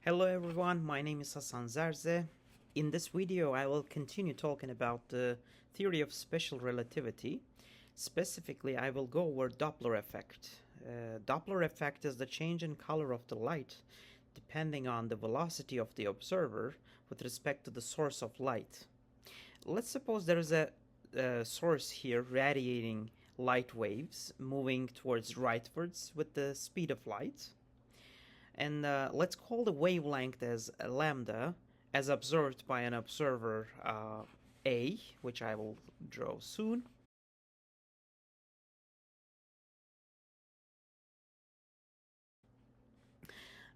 Hello everyone, my name is Hasan Zerze. In this video I will continue talking about the theory of special relativity. Specifically, I will go over Doppler effect. Doppler effect is the change in color of the light depending on the velocity of the observer with respect to the source of light. Let's suppose there is a source here radiating light waves moving towards rightwards with the speed of light. And let's call the wavelength as lambda as observed by an observer A, which I will draw soon.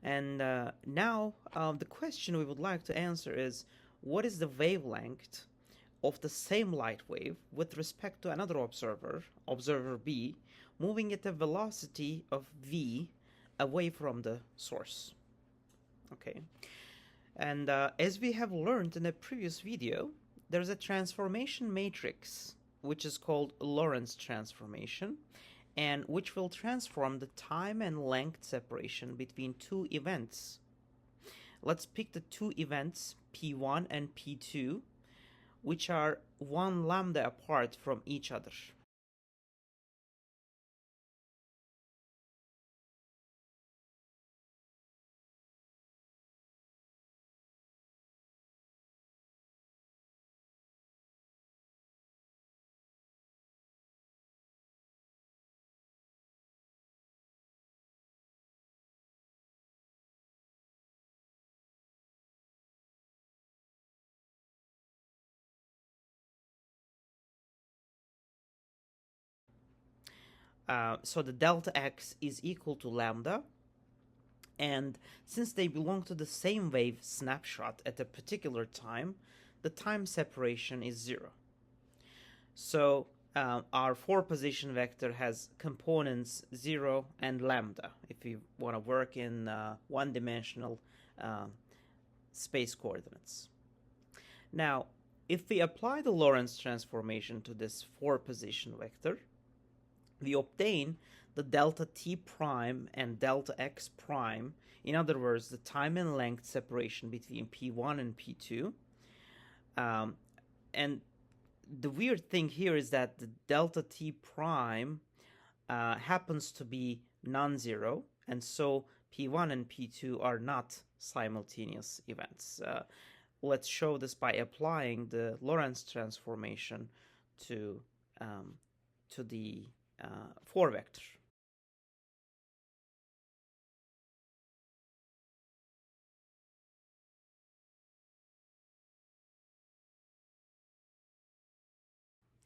And now the question we would like to answer is, what is the wavelength of the same light wave with respect to another observer, observer B, moving at a velocity of v away from the source? Okay. And as we have learned in a previous video, there's a transformation matrix which is called Lorentz transformation, and which will transform the time and length separation between two events. Let's pick the two events P1 and P2, which are 1 lambda apart from each other. So the delta x is equal to lambda, and since they belong to the same wave snapshot at a particular time, the time separation is 0. So our 4-position vector has components 0 and lambda if we want to work in one-dimensional space coordinates. Now, if we apply the Lorentz transformation to this 4-position vector, we obtain the delta t prime and delta x prime, in other words, the time and length separation between P1 and P2. And the weird thing here is that the delta t prime happens to be non-zero, and so P1 and P2 are not simultaneous events. Let's show this by applying the Lorentz transformation to the 4 vector.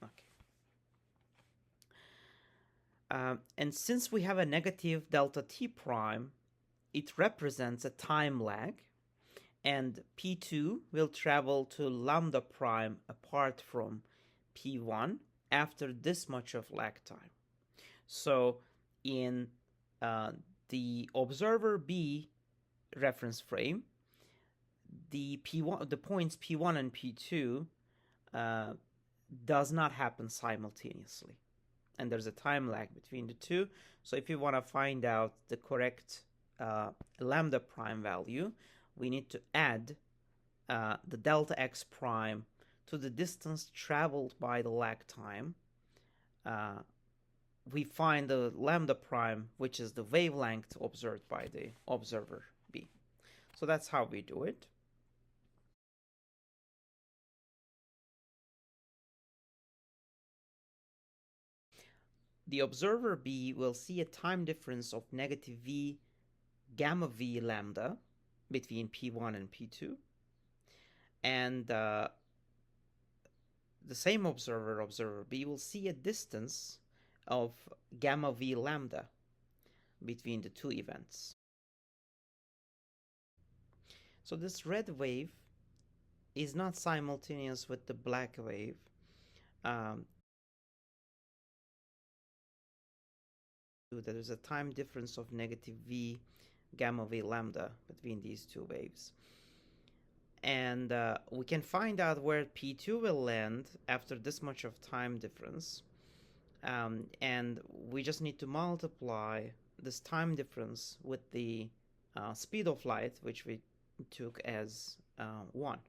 Okay. And since we have a negative delta t prime, it represents a time lag, and P2 will travel to lambda prime apart from P1 after this much of lag time. So in the observer B reference frame, the points P1 and P2 does not happen simultaneously, and there's a time lag between the two. So if you want to find out the correct lambda prime value, we need to add the delta x prime to the distance traveled by the lag time. We find the lambda prime, which is the wavelength observed by the observer B. So that's how we do it. The observer B will see a time difference of negative v gamma v lambda between P1 and P2. And the same observer B, will see a distance of gamma v lambda between the two events. So this red wave is not simultaneous with the black wave. There is a time difference of negative v gamma v lambda between these two waves. And we can find out where P2 will land after this much of time difference. And we just need to multiply this time difference with the speed of light, which we took as 1.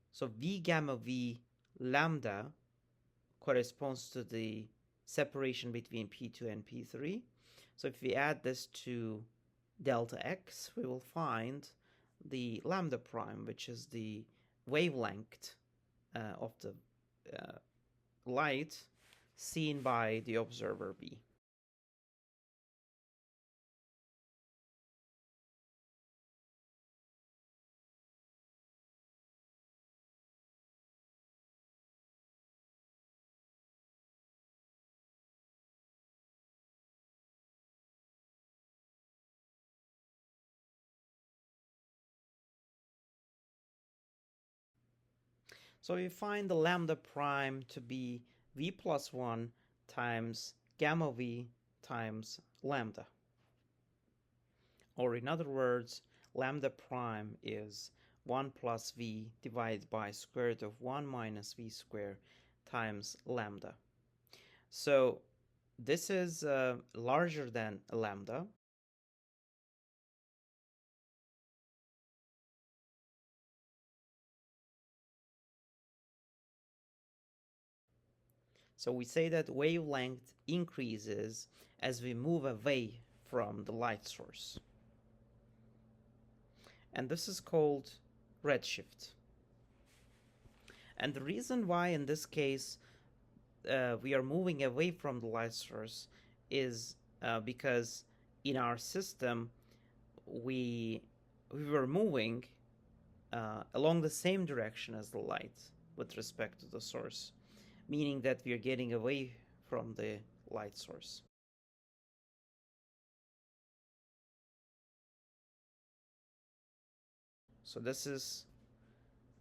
So V gamma V lambda corresponds to the separation between P2 and P3. So if we add this to delta x, we will find the lambda prime, which is the wavelength of the light seen by the observer B. So we find the lambda prime to be V plus 1 times gamma V times lambda. Or in other words, lambda prime is 1 plus V divided by square root of 1 minus V squared times lambda. So this is larger than lambda. So we say that wavelength increases as we move away from the light source. And this is called redshift. And the reason why in this case we are moving away from the light source is because in our system we were moving along the same direction as the light with respect to the source, meaning that we are getting away from the light source. So this is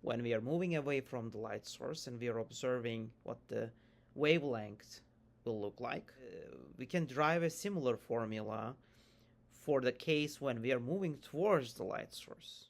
when we are moving away from the light source and we are observing what the wavelength will look like. We can derive a similar formula for the case when we are moving towards the light source.